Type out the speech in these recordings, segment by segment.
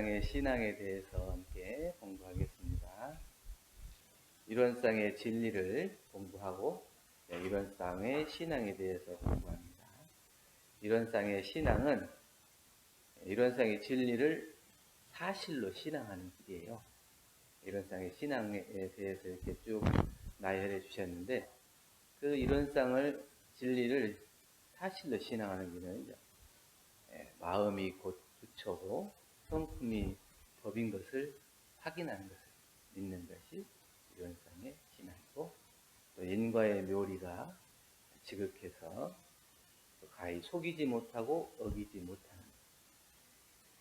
이론상의 신앙에 대해서 함께 공부하겠습니다. 이론상의 진리를 공부하고 이론상의 신앙에 대해서 공부합니다. 이론상의 신앙은 이론상의 진리를 사실로 신앙하는 길이에요. 이론상의 신앙에 대해서 이렇게 쭉 나열해 주셨는데, 그 이론상을 진리를 사실로 신앙하는 길은 마음이 곧 부처고 성품이 법인 것을 확인하는 것을 믿는 것이 이론상의 신앙이고, 또 인과의 묘리가 지극해서 가히 속이지 못하고 어기지 못하는,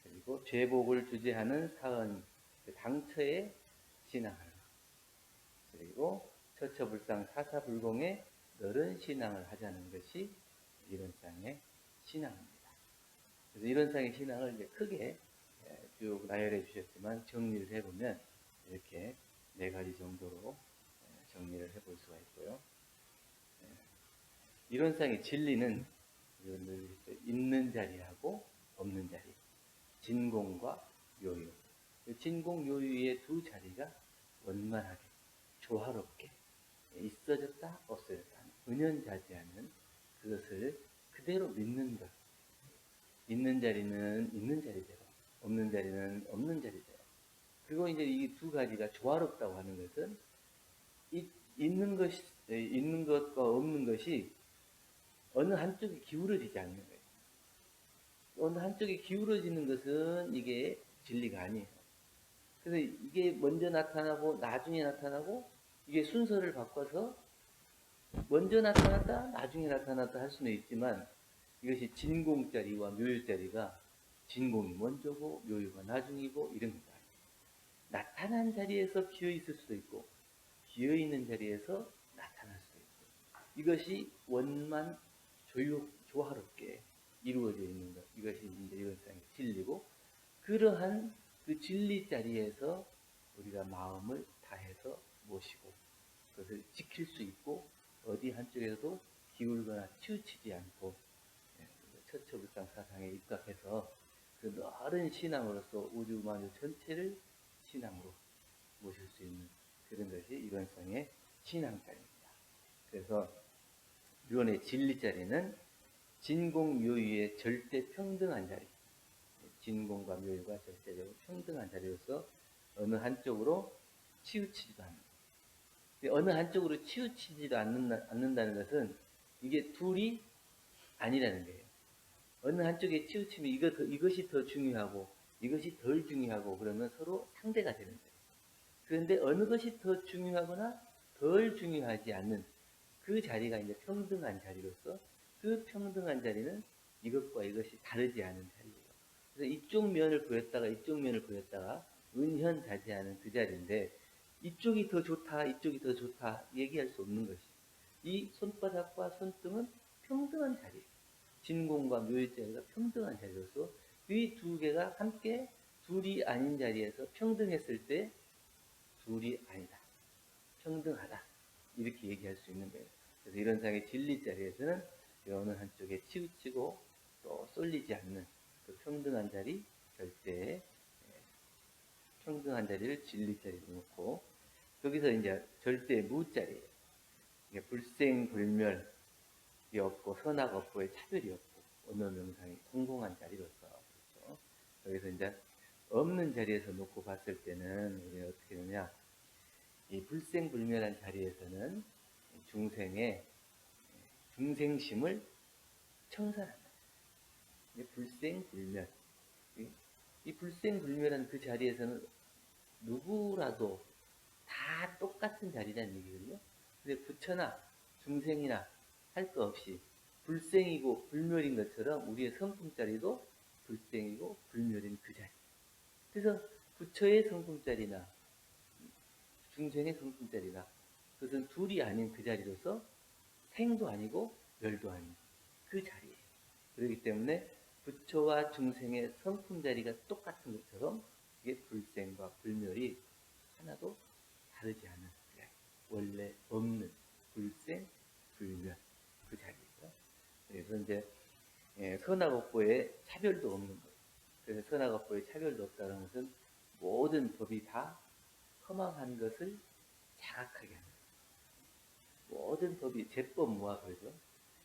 그리고 죄복을 주제하는 사은 당처에 신앙하는, 그리고 처처불상 사사불공에 너른 신앙을 하자는 것이 이론상의 신앙입니다. 그래서 이론상의 신앙을 이제 크게 쭉 나열해 주셨지만, 정리를 해보면 이렇게 4가지 정도로 정리를 해볼 수가 있고요. 이론상의 진리는 있는 자리하고 없는 자리, 진공과 요유. 진공 요유의 두 자리가 원만하게 조화롭게 있어졌다 없어졌다 은연자재하는 그것을 그대로 믿는 것. 있는 자리는 있는 자리대로, 없는 자리는 없는 자리대로. 그리고 이제 이 두 가지가 조화롭다고 하는 것은 있는 것과 없는 것이 어느 한쪽에 기울어지지 않는 거예요. 어느 한쪽에 기울어지는 것은 이게 진리가 아니에요. 그래서 이게 먼저 나타나고 나중에 나타나고, 이게 순서를 바꿔서 먼저 나타났다 나중에 나타났다 할 수는 있지만, 이것이 진공자리와 묘유자리가 진공이 먼저고 묘유가 나중이고 이런 겁니다. 나타난 자리에서 비어있을 수도 있고 비어있는 자리에서 나타날 수도 있고, 이것이 원만 조화롭게 이루어져 있는 것, 이것이 이제 이론상의 진리고, 그러한 그 진리 자리에서 우리가 마음을 다해서 모시고 그것을 지킬 수 있고, 어디 한쪽에서도 기울거나 치우치지 않고 처처불상 사상에 입각해서 그 넓은 신앙으로서 우주 만유 전체를 신앙으로 모실 수 있는 그런 것이 이론상의 신앙자리입니다. 그래서 이론의 진리자리는 진공묘유의 절대 평등한 자리, 진공과 묘유가 절대적으로 평등한 자리로서 어느 한쪽으로 치우치지도 않는, 어느 한쪽으로 치우치지도 않는다는 것은 이게 둘이 아니라는 거예요. 어느 한쪽에 치우치면 이것이 더 중요하고 이것이 덜 중요하고 그러면 서로 상대가 되는 거예요. 그런데 어느 것이 더 중요하거나 덜 중요하지 않는 그 자리가 이제 평등한 자리로서, 그 평등한 자리는 이것과 이것이 다르지 않은 자리예요. 그래서 이쪽 면을 보였다가 이쪽 면을 보였다가 은현자재하는 그 자리인데, 이쪽이 더 좋다 이쪽이 더 좋다 얘기할 수 없는 것이, 이 손바닥과 손등은 평등한 자리예요. 진공과 묘유자리가 평등한 자리로서 이 두 개가 함께 둘이 아닌 자리에서 평등했을 때 둘이 아니다, 평등하다, 이렇게 얘기할 수 있는 거예요. 그래서 이론상의 진리 자리에서는 어느 한쪽에 치우치고 또 쏠리지 않는 그 평등한 자리, 절대 평등한 자리를 진리 자리로 놓고, 거기서 이제 절대 무자리예요. 이게 불생불멸이 없고 선악 없고의 차별이 없고 언어 명상이 공공한 자리로서, 그렇죠. 여기서 이제 없는 자리에서 놓고 봤을 때는 우리가 어떻게 되냐, 이 불생불멸한 자리에서는 중생의 중생심을 청산한다. 불생불멸, 이 불생불멸한 그 자리에서는 누구라도 다 똑같은 자리라는 얘기거든요. 근데 부처나 중생이나 할 거 없이 불생이고 불멸인 것처럼 우리의 성품자리도 불생이고 불멸인 그 자리. 그래서 부처의 성품자리나 중생의 성품자리나 그것은 둘이 아닌 그 자리로서 생도 아니고 멸도 아닌 그 자리예요. 그렇기 때문에 부처와 중생의 성품자리가 똑같은 것처럼 이게 불생과 불멸이 하나도 다르지 않은 그 자리. 원래 없는 불생, 불멸 그 자리예요. 그래서 이제 선악업보에 차별도 없는 것. 그래서 선악업보의 차별도 없다는 것은 모든 법이 다 허망한 것을 자각하게 하는 거예요. 모든 법이 제법무화 그러죠.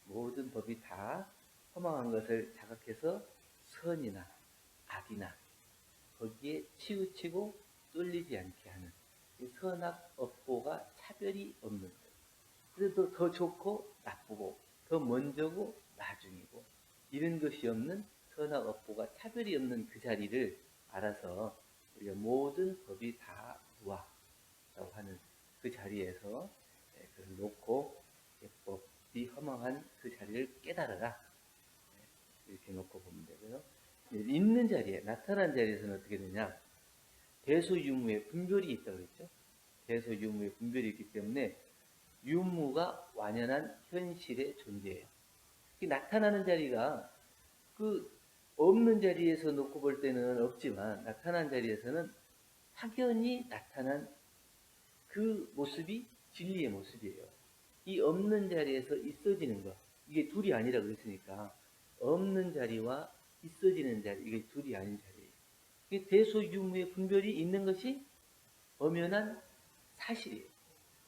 모든 법이 다 허망한 것을 자각해서 선이나 악이나 거기에 치우치고 쏠리지 않게 하는 이 선악업보가 차별이 없는 거예요. 그래도 더 좋고 나쁘고 더 먼저고 나중이고 이런 것이 없는 선악업보가 차별이 없는 그 자리를 알아서 우리가 모든 법이 다 무아라고 하는 그 자리에서 그걸 놓고 법이 허망한 그 자리를 깨달아라 이렇게 놓고 보면 되고요. 있는 자리에 나타난 자리에서는 어떻게 되냐? 대소유무의 분별이 있다고 그랬죠. 대소유무의 분별이 있기 때문에 유무가 완연한 현실의 존재예요. 나타나는 자리가 그 없는 자리에서 놓고 볼 때는 없지만 나타난 자리에서는 확연히 나타난 그 모습이 진리의 모습이에요. 이 없는 자리에서 있어지는 것, 이게 둘이 아니라 그랬으니까 없는 자리와 있어지는 자리, 이게 둘이 아닌 자리예요. 대소유무의 분별이 있는 것이 엄연한 사실이에요.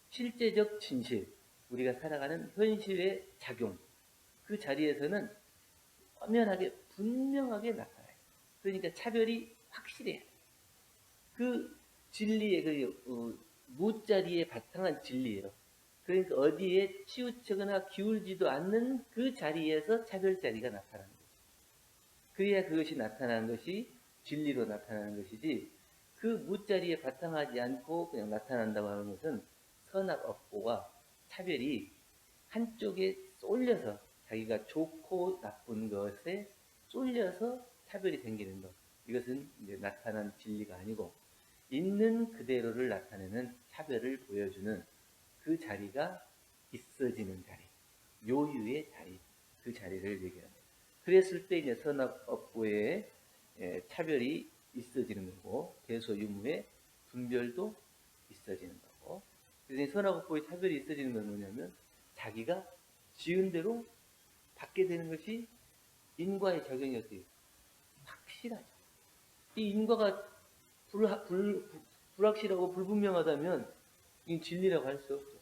실제적 진실, 우리가 살아가는 현실의 작용, 그 자리에서는 엄연하게 분명하게 나타나요. 그러니까 차별이 확실해요. 그 진리의 그 무자리에 바탕한 진리예요. 그러니까 어디에 치우치거나 기울지도 않는 그 자리에서 차별자리가 나타나는 거죠. 그래야 그것이 나타나는 것이 진리로 나타나는 것이지 그 무자리에 바탕하지 않고 그냥 나타난다고 하는 것은 선악업보와 차별이 한쪽에 쏠려서 자기가 좋고 나쁜 것에 쏠려서 차별이 생기는 것. 이것은 이제 나타난 진리가 아니고 있는 그대로를 나타내는 차별을 보여주는 그 자리가 있어지는 자리, 요유의 자리, 그 자리를 얘기합니다. 그랬을 때 이제 선악업보의 차별이 있어지는 거고 대소유무의 분별도 있어지는 거고. 그래서 선악업보의 차별이 있어지는 건 뭐냐면 자기가 지은 대로 받게 되는 것이 인과의 작용이었어요. 확실하죠. 이 인과가 불확실하고 불분명하다면 이 진리라고 할 수 없죠.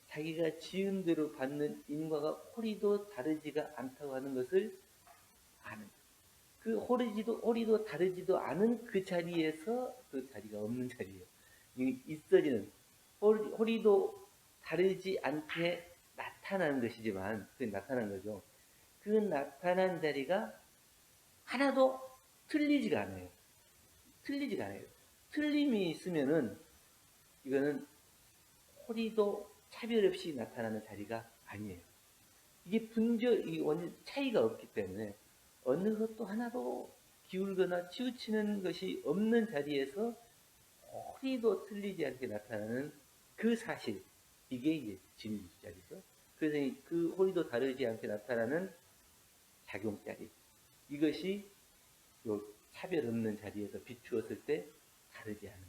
자기가 지은 대로 받는 인과가 호리도 다르지가 않다고 하는 것을 아는. 그 호리도 다르지도 않은 그 자리에서 그 자리가 없는 자리예요. 있어지는 호리도 다르지 않게 나타나는 것이지만 그게 나타난 거죠. 그 나타난 자리가 하나도 틀리지가 않아요. 틀리지가 않아요. 틀림이 있으면은 이거는 호리도 차별 없이 나타나는 자리가 아니에요. 이게 이게 완전 차이가 없기 때문에 어느 것도 하나도 기울거나 치우치는 것이 없는 자리에서 호리도 틀리지 않게 나타나는 그 사실, 이게 이제 진리자리죠. 그래서 그 호리도 다르지 않게 나타나는 작용자리, 이것이 요 차별 없는 자리에서 비추었을 때 다르지 않은 것.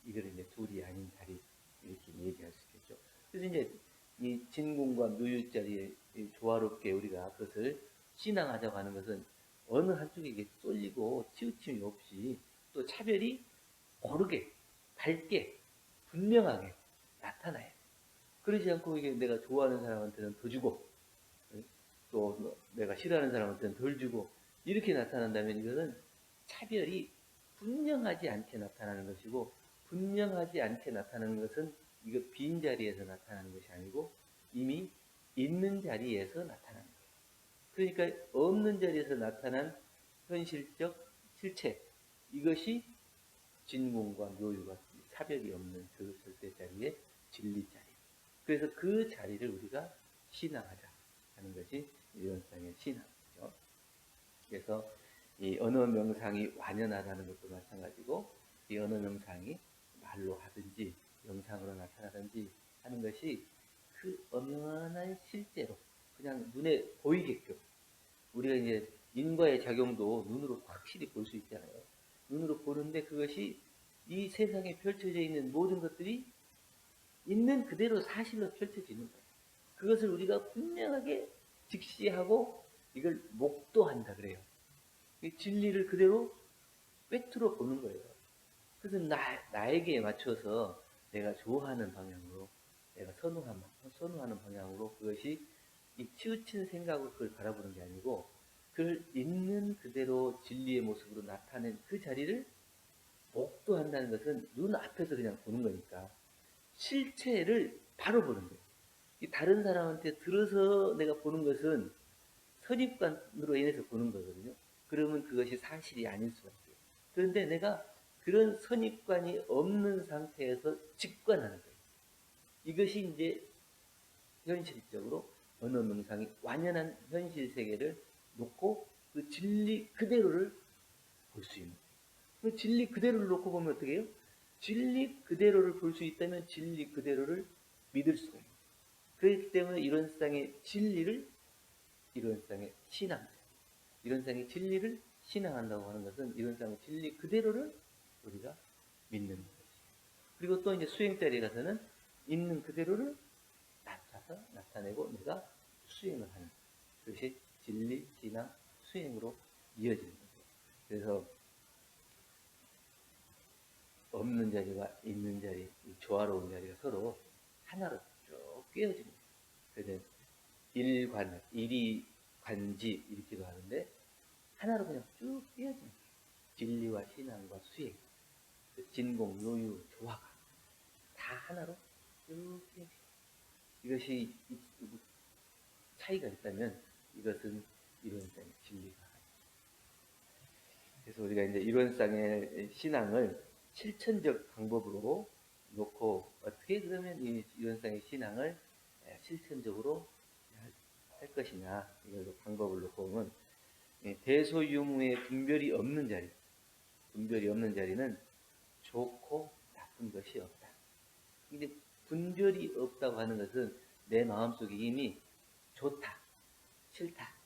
이걸 이제 둘이 아닌 자리 이렇게 얘기할 수 있겠죠. 그래서 이제 이 진공과 묘유 자리에 조화롭게 우리가 그것을 신앙하자고 하는 것은 어느 한쪽에게 쏠리고 치우침이 없이 또 차별이 고르게 밝게 분명하게 나타나요. 그러지 않고 이게 내가 좋아하는 사람한테는 더 주고 또 내가 싫어하는 사람한테는 덜 주고 이렇게 나타난다면 이것은 차별이 분명하지 않게 나타나는 것이고 분명하지 않게 나타나는 것은 이거 빈 자리에서 나타나는 것이 아니고 이미 있는 자리에서 나타나는 거예요. 그러니까 없는 자리에서 나타난 현실적 실체, 이것이 진공과 묘유가 차별이 없는 그 절대 자리의 진리 자리. 그래서 그 자리를 우리가 신앙하자 하는 것이 유연상의 신앙이죠. 그래서 이 언어 명상이 완연하다는 것도 마찬가지고 이 언어 명상이 말로 하든지 영상으로 나타나든지 하는 것이 그 엄연한 실제로 그냥 눈에 보이게끔 우리가 이제 인과의 작용도 눈으로 확실히 볼 수 있잖아요. 눈으로 보는데 그것이 이 세상에 펼쳐져 있는 모든 것들이 있는 그대로 사실로 펼쳐지는 거예요. 그것을 우리가 분명하게 직시하고 이걸 목도한다 그래요. 이 진리를 그대로 꿰뚫어 보는 거예요. 그래서 나에게 맞춰서 내가 좋아하는 방향으로, 내가 선호하는 방향으로 그것이 이 치우친 생각으로 그걸 바라보는 게 아니고, 그걸 있는 그대로 진리의 모습으로 나타낸 그 자리를 목도한다는 것은 눈앞에서 그냥 보는 거니까 실체를 바로 보는 거예요. 이 다른 사람한테 들어서 내가 보는 것은 선입관으로 인해서 보는 거거든요. 그러면 그것이 사실이 아닐 수가 있어요. 그런데 내가 그런 선입관이 없는 상태에서 직관하는 거예요. 이것이 이제 현실적으로 언어 명상이 완연한 현실 세계를 놓고 그 진리 그대로를 볼 수 있는 거예요. 그 진리 그대로를 놓고 보면 어떻게 해요? 진리 그대로를 볼 수 있다면 진리 그대로를 믿을 수가 있는 거예요. 그렇기 때문에 이런 세상의 진리를, 이런 세상의 신앙, 이런 세상의 진리를 신앙한다고 하는 것은 이런 세상의 진리 그대로를 우리가 믿는 것이에요. 그리고 또 이제 수행 자리에 가서는 있는 그대로를 나타내고 내가 수행을 하는, 그것이 진리, 신앙, 수행으로 이어지는 거죠. 그래서 없는 자리와 있는 자리, 이 조화로운 자리가 서로 하나로 쭉 꿰어집니다. 그래서 일이 관지 이렇게도 하는데 하나로 그냥 쭉 꿰어집니다. 진리와 신앙과 수행, 그 진공, 요유, 조화가 다 하나로 쭉 꿰어집니다. 이것이 차이가 있다면 이것은 이론상의 진리가. 그래서 우리가 이제 이론상의 신앙을 실천적 방법으로 놓고 어떻게 그러면 이 이론상의 신앙을 실천적으로 할 것이냐, 이걸로 방법을 놓고 보면 대소유무의 분별이 없는 자리, 분별이 없는 자리는 좋고 나쁜 것이 없다. 근데 분별이 없다고 하는 것은 내 마음속에 이미 좋다, 싫다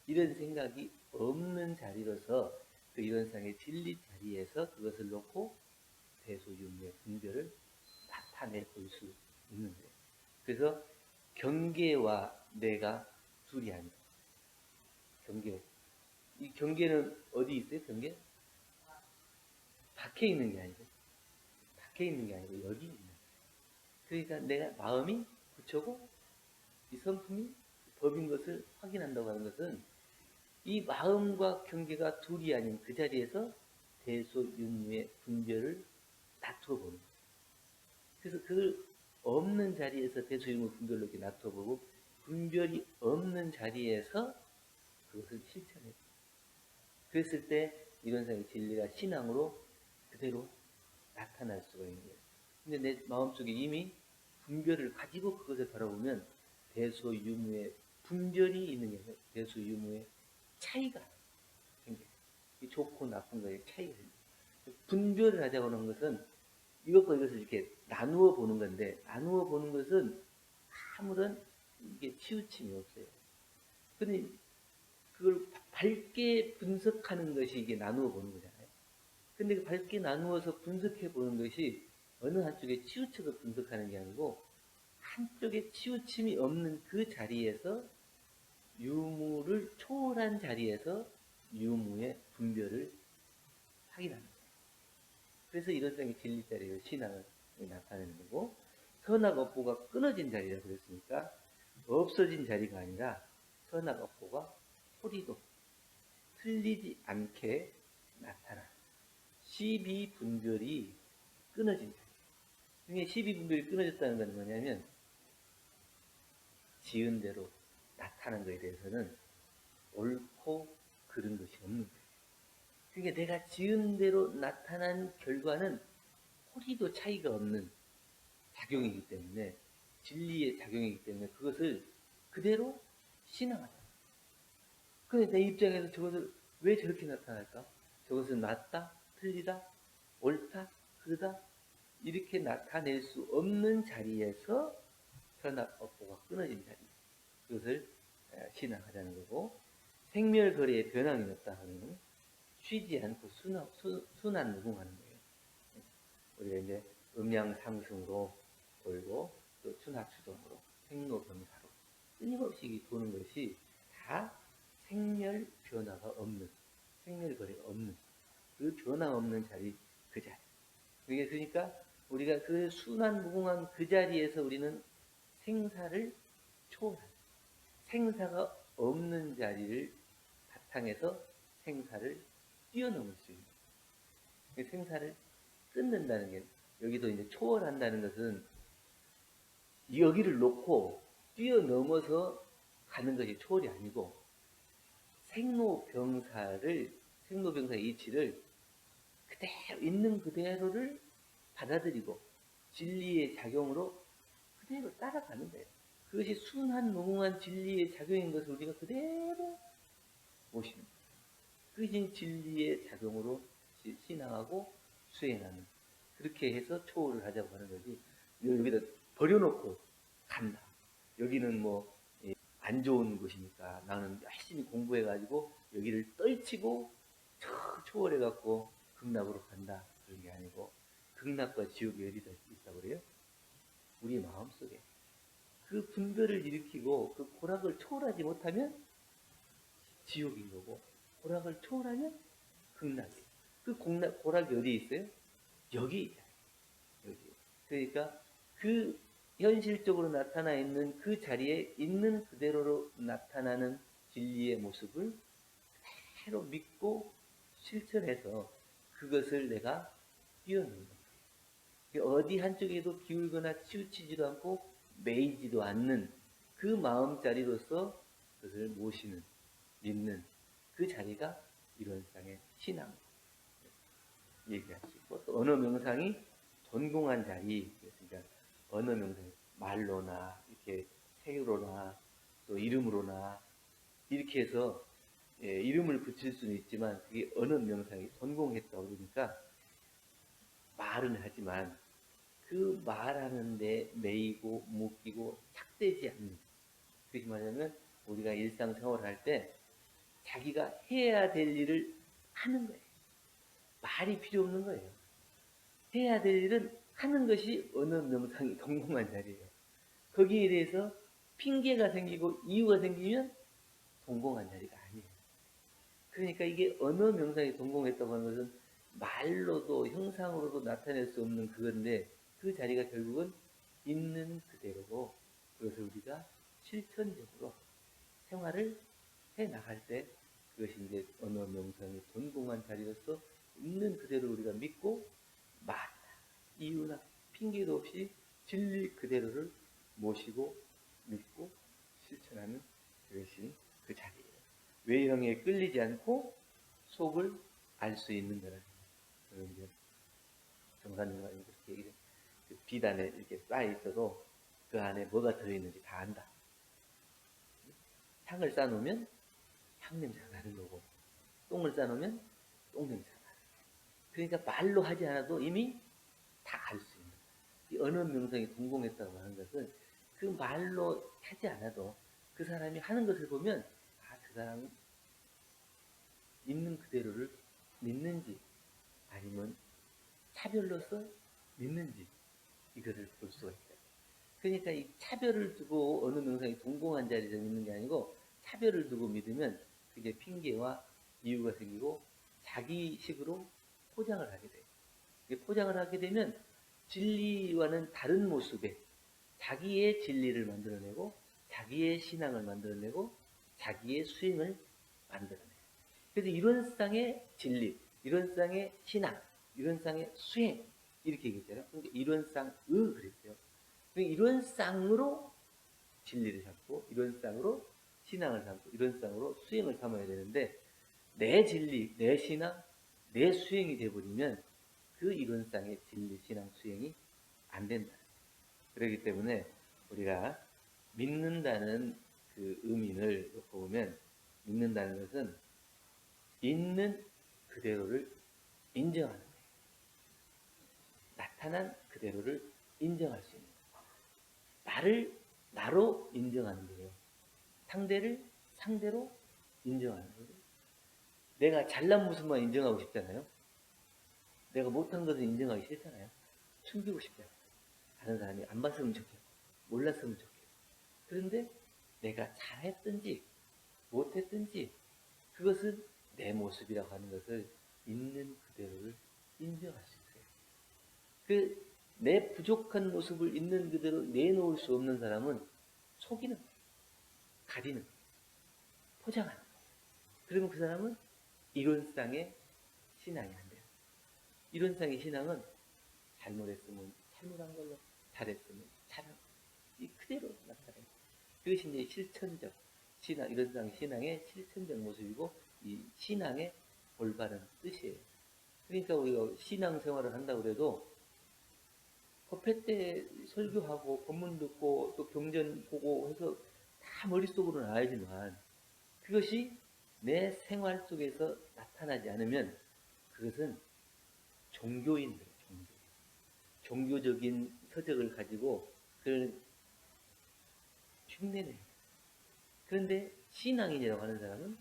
이런 생각이 없는 자리로서 그 이론상의 진리 자리에서 그것을 놓고 대소유무의 분별을 나타내 볼 수 있는 거예요. 그래서 경계와 내가 둘이 아니다. 경계. 이 경계는 어디 있어요? 경계? 밖에 있는 게 아니고, 밖에 있는 게 아니고 여기 있는 거예요. 그러니까 내가 마음이 부처고 이 성품이 법인 것을 확인한다고 하는 것은 이 마음과 경계가 둘이 아닌 그 자리에서 대소윤무의 분별을 다투어 보는 거예요. 그래서 그 없는 자리에서 대소윤무 분별로 이렇게 다투어 보고 분별이 없는 자리에서 그것을 실천해요. 그랬을 때 이론상의 진리가 신앙으로 그대로 나타날 수가 있는 거예요. 근데 내 마음속에 이미 분별을 가지고 그것을 바라보면 대소유무의 분별이 있는 게 아니라 대소유무의 차이가 생겨요. 이 좋고 나쁜 거에 차이가 생겨요. 분별을 하자고 하는 것은 이것과 이것을 이렇게 나누어 보는 건데, 나누어 보는 것은 아무런 이게 치우침이 없어요. 근데 그걸 밝게 분석하는 것이 이게 나누어 보는 거잖아요. 근데 밝게 나누어서 분석해 보는 것이 어느 한쪽에 치우쳐서 분석하는 게 아니고 한쪽에 치우침이 없는 그 자리에서 유무를 초월한 자리에서 유무의 분별을 확인하는 거예요. 그래서 이론상의 진리 자리를 신앙을 나타내는 거고, 선악업보가 끊어진 자리라고 그랬으니까 없어진 자리가 아니라 선악업보가 소리도 틀리지 않게 나타나. 12분별이 끊어진 자리. 그게 12분별이 끊어졌다는 건 뭐냐면 지은 대로 나타난 것에 대해서는 옳고 그른 것이 없는 거예요. 그러니까 내가 지은 대로 나타난 결과는 호리도 차이가 없는 작용이기 때문에, 진리의 작용이기 때문에 그것을 그대로 신앙하자. 근데 내 입장에서 저것을 왜 저렇게 나타날까? 저것은 맞다, 틀리다, 옳다, 그르다 이렇게 나타낼 수 없는 자리에서 선악업보가 끊어진 자리, 그것을 신앙하자는 거고, 생멸거래의 변함이 없다 하는 쉬지 않고 순환 무궁하는 거예요. 우리가 이제 음양상승으로 돌고 또 춘하추동으로 생로병사로 끊임없이 도는 것이 다 생멸 변화가 없는, 생멸거래가 없는 그 변함없는 자리 그 자리. 그러니까 우리가 그 순한 무궁한 그 자리에서 우리는 생사를 초월한다. 생사가 없는 자리를 바탕에서 생사를 뛰어넘을 수 있는. 생사를 끊는다는 게 여기도 이제 초월한다는 것은 여기를 놓고 뛰어넘어서 가는 것이 초월이 아니고 생로병사의 이치를 그대로 있는 그대로를 받아들이고 진리의 작용으로 그대로 따라가는 거예요. 그것이 순한 무궁한 진리의 작용인 것을 우리가 그대로 모시는 거예요. 그것이 진리의 작용으로 신앙하고 수행하는, 그렇게 해서 초월을 하자고 하는 거지. 여기다 버려놓고 간다. 여기는 뭐 안 좋은 곳이니까 나는 열심히 공부해가지고 여기를 떨치고 초월해갖고 극락으로 간다. 그런 게 아니고 극락과 지옥이 어디다 있다고 그래요? 우리 마음속에. 그 분별을 일으키고 그 고락을 초월하지 못하면 지옥인 거고, 고락을 초월하면 극락이에요. 그 고락이 어디에 있어요? 여기 있잖아요. 여기. 그러니까 그 현실적으로 나타나 있는 그 자리에 있는 그대로로 나타나는 진리의 모습을 그대로 믿고 실천해서 그것을 내가 뛰어넘는 거예요. 어디 한쪽에도 기울거나 치우치지도 않고 매이지도 않는 그 마음자리로서 그것을 모시는, 믿는 그 자리가 이론상의 신앙 얘기할 수 있고, 또 언어 명상이 전공한 자리, 그러니까 언어 명상, 말로나 이렇게 색으로나 또 이름으로나 이렇게 해서 이름을 붙일 수는 있지만 그게 언어 명상이 전공했다고 그러니까 말은 하지만 그 말하는데 매이고 묶이고 착되지 않는, 그렇게 말하면 우리가 일상생활을 할 때 자기가 해야 될 일을 하는 거예요. 말이 필요 없는 거예요. 해야 될 일은 하는 것이 언어 명상이 성공한 자리예요. 거기에 대해서 핑계가 생기고 이유가 생기면 성공한 자리가 아니에요. 그러니까 이게 언어 명상이 성공했다고 하는 것은 말로도 형상으로도 나타낼 수 없는 그건데, 그 자리가 결국은 있는 그대로고, 그것을 우리가 실천적으로 생활을 해 나갈 때 그것이 이제 언어 명상이 전공한 자리로서 있는 그대로 우리가 믿고 말이나 이유나 핑계도 없이 진리 그대로를 모시고 믿고 실천하는 그것이 그 자리예요. 외형에 끌리지 않고 속을 알 수 있는 거라. 이제 정사님과 그렇게 얘기를, 그 비단에 이렇게 쌓여 있어도 그 안에 뭐가 들어있는지 다 안다. 향을 쌓아놓으면 향 냄새가 나는 거고, 똥을 쌓아놓으면 똥 냄새가 나는 거고. 그러니까 말로 하지 않아도 이미 다 알 수 있는 거예요. 이 언어 명상이 성공했다고 하는 것은 그 말로 하지 않아도 그 사람이 하는 것을 보면 그 사람은 있는 그대로를 믿는지 아니면 차별로서 믿는지 이거를 볼 수가 있어요. 그러니까 이 차별을 두고 어느 명상이 성공한 자리에서 믿는 게 아니고, 차별을 두고 믿으면 그게 핑계와 이유가 생기고 자기식으로 포장을 하게 돼요. 포장을 하게 되면 진리와는 다른 모습의 자기의 진리를 만들어내고 자기의 신앙을 만들어내고 자기의 수행을 만들어내요. 그래서 이런 쌍의 진리, 이런 쌍의 신앙, 이런 쌍의 수행 이렇게 얘기했잖아요. 그러니까 이런 쌍의 그랬어요. 이런 쌍으로 진리를 삼고 이런 쌍으로 신앙을 삼고 이런 쌍으로 수행을 삼아야 되는데, 내 진리, 내 신앙, 내 수행이 돼버리면 그 이론상의 진리, 신앙, 수행이 안 된다. 그렇기 때문에 우리가 믿는다는 그 의미를 놓고 보면, 믿는다는 것은 있는 그대로를 인정하는 거예요. 나타난 그대로를 인정할 수 있는 거예요. 나를 나로 인정하는 거예요. 상대를 상대로 인정하는 거예요. 내가 잘난 모습만 인정하고 싶잖아요. 내가 못한 것을 인정하기 싫잖아요. 숨기고 싶잖아요. 다른 사람이 안 봤으면 좋겠고 몰랐으면 좋겠고. 그런데 내가 잘했든지 못했든지 그것은 내 모습이라고 하는 것을 있는 그대로를 인정할 수 있어요. 그 내 부족한 모습을 있는 그대로 내놓을 수 없는 사람은 속이는 거예요. 가리는 거예요. 포장하는 거예요. 그러면 그 사람은 이론상의 신앙이 안 돼요. 이론상의 신앙은 잘못했으면 잘못한 걸로, 잘했으면 잘한 걸로, 이 그대로 나타나요. 그것이 이제 실천적 신앙, 이론상의 신앙의 실천적 모습이고, 이 신앙의 올바른 뜻이에요. 그러니까 우리가 신앙생활을 한다고 해도 법회 때 설교하고 본문 듣고 또 경전 보고 해서 다 머릿속으로는 알지만 그것이 내 생활 속에서 나타나지 않으면 그것은 종교인들, 종교적인 서적을 가지고 그걸 흉내내요. 그런데 신앙인이라고 하는 사람은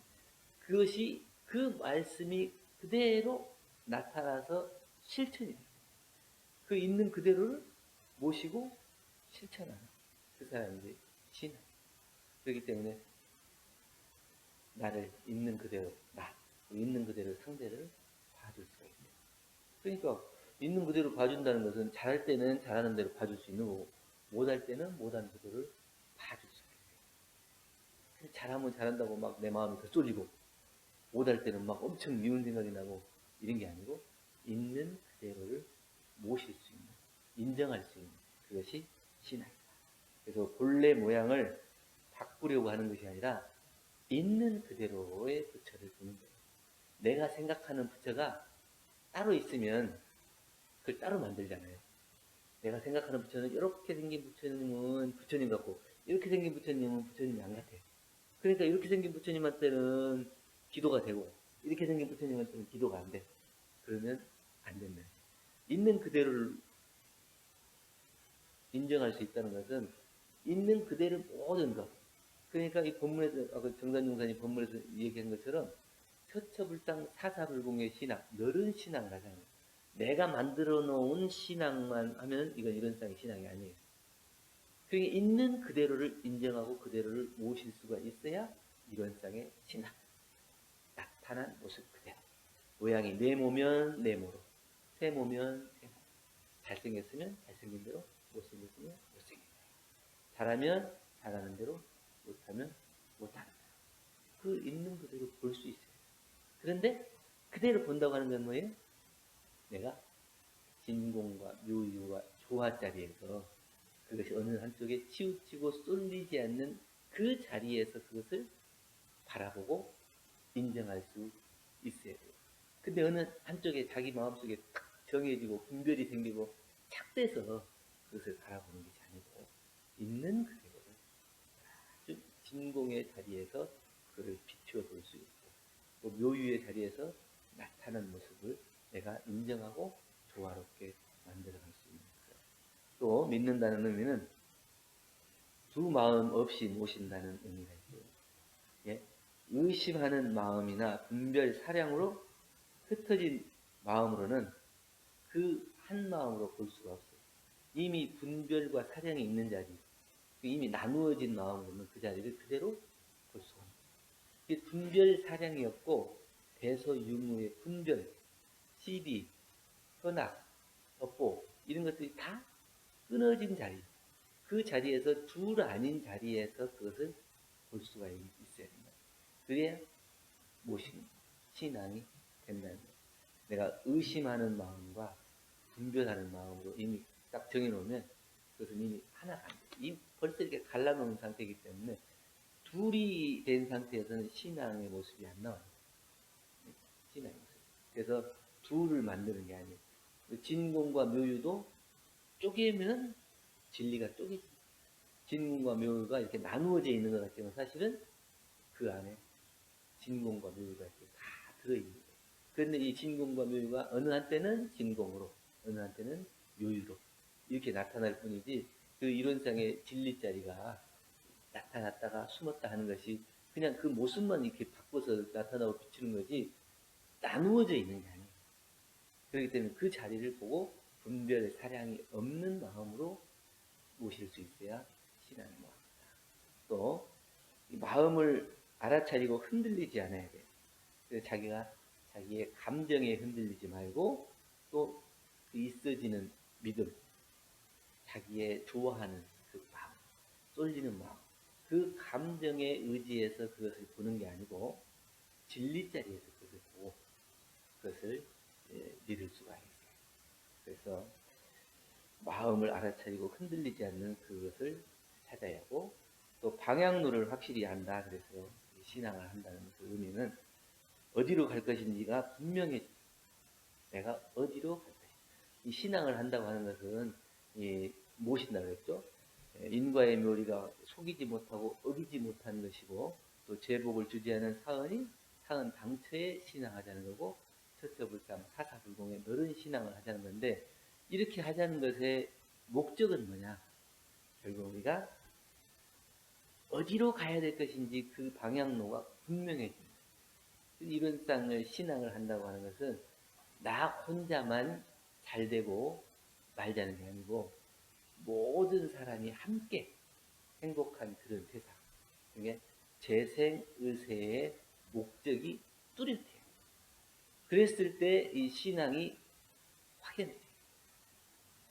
그것이 그 말씀이 그대로 나타나서 실천이 돼요. 그 있는 그대로를 모시고 실천하는 그 사람이 이제 신앙. 그렇기 때문에 나를 있는 그대로, 있는 그대로 상대를 봐줄 수가 있어요. 그러니까 있는 그대로 봐준다는 것은 잘할 때는 잘하는 대로 봐줄 수 있는 거고 못할 때는 못하는 그대로를 봐줄 수가 있어요. 잘하면 잘한다고 막 내 마음이 더 쏠리고 못할 때는 막 엄청 미운 생각이 나고 이런 게 아니고 있는 그대로를 모실 수 있는, 인정할 수 있는 그것이 신앙이다. 그래서 본래 모양을 바꾸려고 하는 것이 아니라 있는 그대로의 부처를 보는 거예요. 내가 생각하는 부처가 따로 있으면 그걸 따로 만들잖아요. 내가 생각하는 부처는 이렇게 생긴 부처님은 부처님 같고 이렇게 생긴 부처님은 부처님이 안 같아요. 그러니까 이렇게 생긴 부처님한테는 기도가 되고 이렇게 생긴 부처님한테는 기도가 안 돼. 그러면 안 된다. 있는 그대로를 인정할 수 있다는 것은 있는 그대로 모든 것. 그러니까 이 본문에서 정산용산이 본문에서 얘기한 것처럼 처처불당 사사불공의 신앙, 너른 신앙을 하잖아요. 내가 만들어 놓은 신앙만 하면 이건 이론상의 신앙이 아니에요. 그러니까 있는 그대로를 인정하고 그대로를 모실 수가 있어야 이론상의 신앙. 나타난 모습 그대로. 모양이 네모면 네모로, 세모면 세모. 잘생겼으면 잘생긴 대로, 못생겼으면 못생긴 대로. 잘하면 잘하는 대로, 못하면 못하는 대로. 그 있는 그대로 볼 수 있어요. 그런데 그대로 본다고 하는 건 뭐예요? 내가 진공과 묘유와 조화 자리에서 그것이 어느 한쪽에 치우치고 쏠리지 않는 그 자리에서 그것을 바라보고 인정할 수 있어야 돼요. 근데 어느 한쪽에 자기 마음속에 탁 정해지고 분별이 생기고 착돼서 그것을 바라보는 것이 아니고 있는 그대로를 아주 진공의 자리에서 그를 비추어 볼 수 있고 또 묘유의 자리에서 나타난 모습을 내가 인정하고 조화롭게 만들어갈 수 있는 거예요. 또 믿는다는 의미는 두 마음 없이 모신다는 의미가 있고요. 예? 의심하는 마음이나 분별 사량으로 흩어진 마음으로는 그 한 마음으로 볼 수가 없어요. 이미 분별과 사량이 있는 자리, 이미 나누어진 마음으로는 그 자리를 그대로 볼 수가 없어요. 분별 사량이 없고 대서유무의 분별, 시비, 현악, 업보 이런 것들이 다 끊어진 자리, 그 자리에서 둘 아닌 자리에서 그것을 볼 수가 있어야 된다. 그래야 모신 신앙이 된다는 거예요. 내가 의심하는 마음과 분별하는 마음으로 이미 딱 정해놓으면 그것은 이미 하나가 안 돼요. 벌써 이렇게 갈라놓은 상태이기 때문에 둘이 된 상태에서는 신앙의 모습이 안 나와요. 신앙의 모습. 그래서 둘을 만드는 게 아니에요. 진공과 묘유도 쪼개면 진리가 쪼개져. 진공과 묘유가 이렇게 나누어져 있는 것 같지만 사실은 그 안에 진공과 묘유가 이렇게 다 들어있는 거예요. 그런데 이 진공과 묘유가 어느 한때는 진공으로, 어느 한때는 묘유로 이렇게 나타날 뿐이지 그 이론상의 진리 자리가 나타났다가 숨었다 하는 것이 그냥 그 모습만 이렇게 바꿔서 나타나고 비추는 거지 나누어져 있는 게 아니에요. 그렇기 때문에 그 자리를 보고 분별의 사량이 없는 마음으로 모실 수 있어야 신앙이 모합니다. 또 마음을 알아차리고 흔들리지 않아야 돼요. 그래서 자기가 자기의 감정에 흔들리지 말고 또 그 있어지는 믿음, 자기의 좋아하는 그 마음, 쏠리는 마음, 그 감정에 의지해서 그것을 보는 게 아니고 진리 자리에서 그것을 보고 그것을 믿을 수가 있어요. 그래서 마음을 알아차리고 흔들리지 않는 그것을 찾아야 하고 또 방향로를 확실히 안다. 그래서 신앙을 한다는 그 의미는 어디로 갈 것인지가 분명해. 내가 어디로 갈 것인가. 이 신앙을 한다고 하는 것은 무엇이다 그랬죠? 인과의 묘리가 속이지 못하고 어기지 못하는 것이고 또 제복을 주지 않은 사은 당처에 신앙하자는 거고 처처불상 사사불공의 너른 신앙을 하자는 건데 이렇게 하자는 것의 목적은 뭐냐? 결국 우리가 어디로 가야 될 것인지 그 방향로가 분명해집니다. 이런 쌍을 신앙을 한다고 하는 것은 나 혼자만 잘 되고 말자는 게 아니고 모든 사람이 함께 행복한 그런 세상. 그게 재생의세의 목적이 뚜렷해요. 그랬을 때 이 신앙이 확연해요.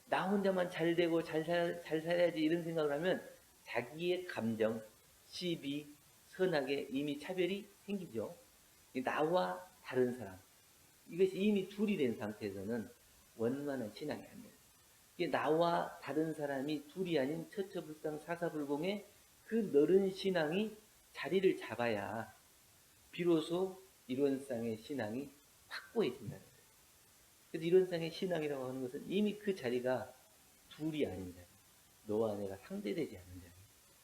나 혼자만 잘 되고 잘 살아야지 이런 생각을 하면 자기의 감정, 시비, 선악에 이미 차별이 생기죠. 나와 다른 사람. 이것이 이미 둘이 된 상태에서는 원만한 신앙이 안 돼요. 이게 나와 다른 사람이 둘이 아닌 처처불상 사사불공의 그 너른 신앙이 자리를 잡아야 비로소 이론상의 신앙이 확고해진다는 거예요. 그래서 이론상의 신앙이라고 하는 것은 이미 그 자리가 둘이 아닌 자리, 너와 내가 상대되지 않는 자리,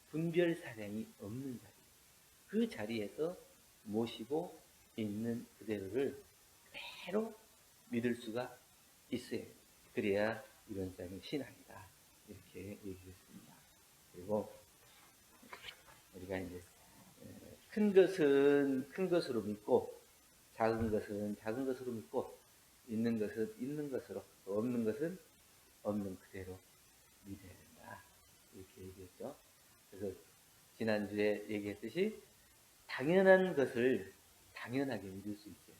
분별 사량이 없는 자리, 그 자리에서 모시고 있는 그대로를 그대로 믿을 수가 있어요. 그래야 이론상의 신앙이다. 이렇게 얘기했습니다. 그리고 우리가 이제 큰 것은 큰 것으로 믿고 작은 것은 작은 것으로 믿고 있는 것은 있는 것으로 없는 것은 없는 그대로 믿어야 된다. 이렇게 얘기했죠. 그래서 지난주에 얘기했듯이 당연한 것을 당연하게 믿을 수 있어요.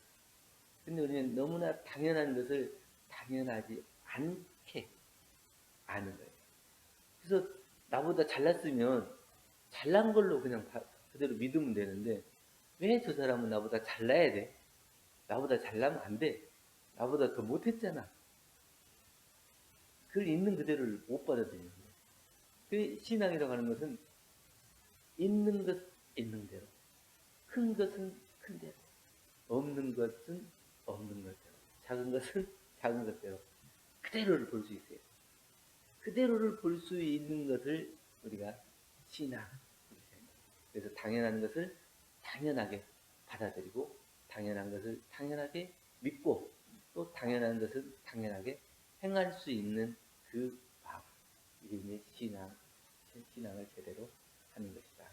근데 우리는 너무나 당연한 것을 당연하지 않게 아는 거예요. 그래서 나보다 잘났으면 잘난 걸로 그냥 그대로 믿으면 되는데 왜 저 사람은 나보다 잘나야 돼? 나보다 잘나면 안 돼. 나보다 더 못했잖아. 그걸 있는 그대로를 못 받아들이는 거예요. 그 신앙이라고 하는 것은 있는 것 있는 대로, 큰 것은 큰 대로, 없는 것은 없는 것대로, 작은 것은 작은 것대로 그대로를 볼 수 있어요. 그대로를 볼 수 있는 것을 우리가 신앙. 그래서 당연한 것을 당연하게 받아들이고 당연한 것을 당연하게 믿고 또 당연한 것을 당연하게 행할 수 있는 그 마음. 이게 이제 신앙을 제대로 하는 것이다.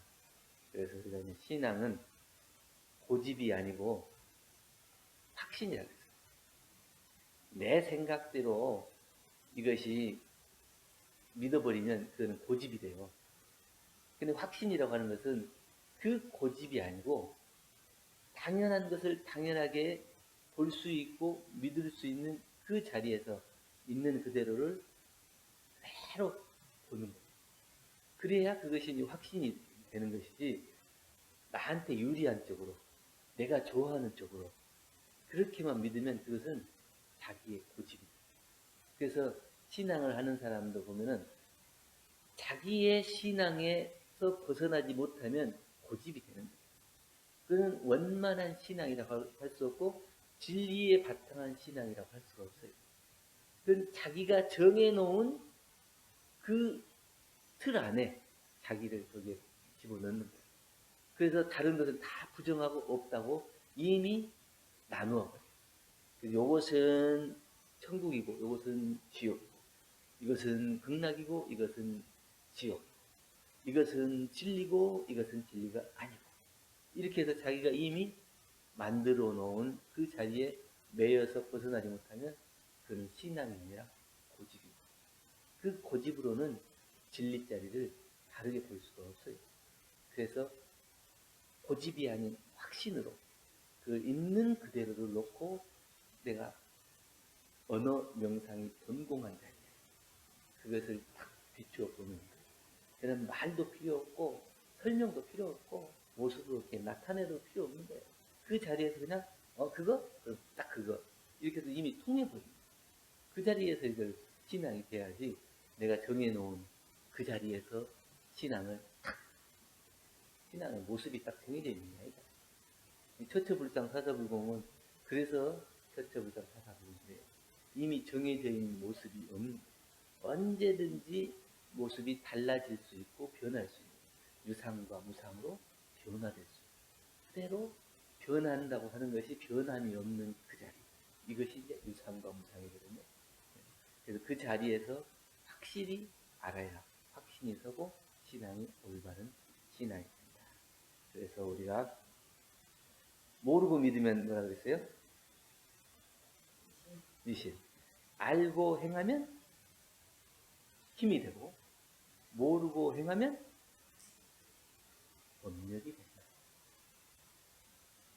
그래서 우리가 이제 신앙은 고집이 아니고 확신이라고 했어요. 내 생각대로 이것이 믿어버리면 그거는 고집이 돼요. 근데 확신이라고 하는 것은 그 고집이 아니고 당연한 것을 당연하게 볼 수 있고 믿을 수 있는 그 자리에서 있는 그대로를 그대로 보는 거예요. 그래야 그것이 이제 확신이 되는 것이지 나한테 유리한 쪽으로 내가 좋아하는 쪽으로 그렇게만 믿으면 그것은 자기의 고집이다. 그래서 신앙을 하는 사람도 보면은 자기의 신앙에서 벗어나지 못하면 고집이 되는 거예요. 그는 원만한 신앙이라고 할 수 없고 진리에 바탕한 신앙이라고 할 수가 없어요. 그건 자기가 정해놓은 그 틀 안에 자기를 거기에 집어넣는 거예요. 그래서 다른 것은 다 부정하고 없다고 이미 나누어 버려요. 요것은 천국이고 이것은 지옥, 이것은 극락이고 이것은 지옥, 이것은 진리고 이것은 진리가 아니고 이렇게 해서 자기가 이미 만들어 놓은 그 자리에 매여서 벗어나지 못하면 그는 신앙이 아니라 고집이고 그 고집으로는 진리 자리를 다르게 볼 수가 없어요. 그래서 고집이 아닌 확신으로 그 있는 그대로를 놓고 내가 언어 명상이 전공한 자리에 그것을 딱 비추어 보는 거예요. 그런 말도 필요 없고 설명도 필요 없고 모습으로 이렇게 나타내도 필요 없는 거예요. 그 자리에서 그냥 그거? 그럼 딱 그거. 이렇게 해서 이미 통해버립니다. 그 자리에서 이걸 신앙이 돼야지 내가 정해놓은 그 자리에서 신앙의 모습이 딱 정해져 있는 게 아니다. 처처불상 사사불공은 그래서 처처불상 사사불공인데 이미 정해져 있는 모습이 없는 언제든지 모습이 달라질 수 있고 변할 수 있는 유상과 무상으로 변화될 수 있는 그대로 변한다고 하는 것이 변함이 없는 그 자리 이것이 이제 유상과 무상이거든요. 그래서 그 자리에서 확실히 알아야 확신이 서고 신앙이 올바른 신앙이 된다. 그래서 우리가 모르고 믿으면 뭐라 그랬어요? 미신. 알고 행하면 힘이 되고 모르고 행하면 업력이 된다.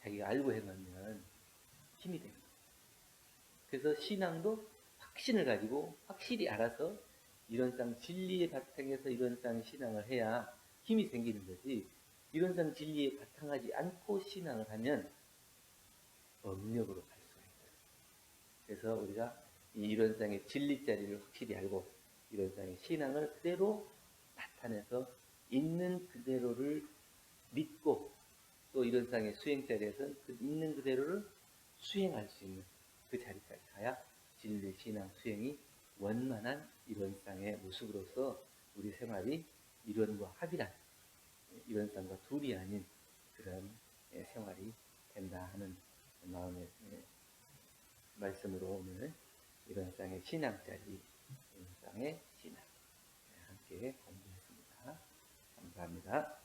자기가 알고 행하면 힘이 됩니다. 그래서 신앙도 확신을 가지고 확실히 알아서 이런상 진리의 바탕에서 이런상 신앙을 해야 힘이 생기는 거지. 이런상 진리에 바탕하지 않고 신앙을 하면 업력으로 갈 수가 있어요. 그래서 우리가 이 이런상의 진리 자리를 확실히 알고 이런상의 신앙을 그대로 나타내서 있는 그대로를 믿고 또 이런상의 수행 자리에서는 그 있는 그대로를 수행할 수 있는 그 자리까지 가야 진리 신앙 수행이 원만한 이런상의 모습으로서 우리 생활이 이런과 합이란 이런상과 둘이 아닌 그런 생활이 된다 하는 마음의 말씀으로 오늘 이런상의 신앙자리 이런상의 신앙 함께 공부했습니다. 감사합니다.